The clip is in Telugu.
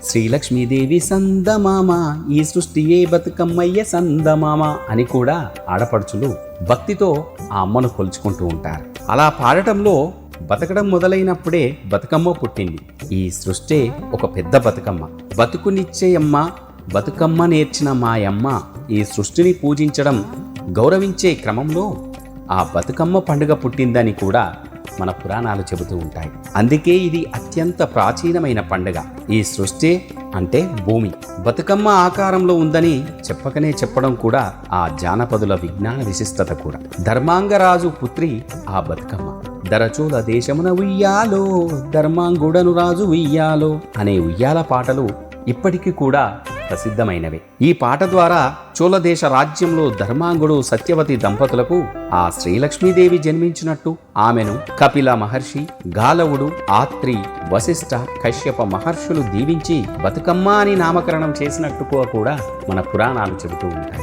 శ్రీలక్ష్మీదేవి సందమామ, ఈ సృష్టియే బతుకమ్మయ్య సందమామ అని కూడా ఆడపడుచులు భక్తితో ఆ అమ్మను కొలుచుకుంటూ ఉంటారు. అలా పాడటంలో బతకడం మొదలైనప్పుడే బతుకమ్మ పుట్టింది. ఈ సృష్టే ఒక పెద్ద బతుకమ్మ. బతుకునిచ్చేయమ్మ, బతుకమ్మ నేర్చిన మాయమ్మ. ఈ సృష్టిని పూజించడం, గౌరవించే క్రమంలో ఆ బతుకమ్మ పండుగ పుట్టిందని కూడా మన పురాణాలు చెబుతూ ఉంటాయి. అందుకే ఇది అత్యంత ప్రాచీనమైన పండుగ. ఈ సృష్టి అంటే భూమి బతుకమ్మ ఆకారంలో ఉందని చెప్పకనే చెప్పడం కూడా ఆ జానపదుల విజ్ఞాన విశిష్టత కూడా. ధర్మాంగరాజు పుత్రి ఆ బతుకమ్మ. దరచోల దేశమున ఉయ్యాలో, ధర్మాంగుడను రాజు ఉయ్యాలో అనే ఉయ్యాల పాటలు ఇప్పటికీ కూడా ప్రసిద్ధమైనవే. ఈ పాట ద్వారా చోళదేశ రాజ్యంలో ధర్మాంగుడు సత్యవతి దంపతులకు ఆ శ్రీలక్ష్మీదేవి జన్మించినట్టు, ఆమెను కపిల మహర్షి, గాలవుడు, ఆత్రి, వశిష్ఠ, కశ్యప మహర్షులు దీవించి బతుకమ్మ అని నామకరణం చేసినట్టుగా కూడా మన పురాణాలు చెబుతూ ఉంటాయి.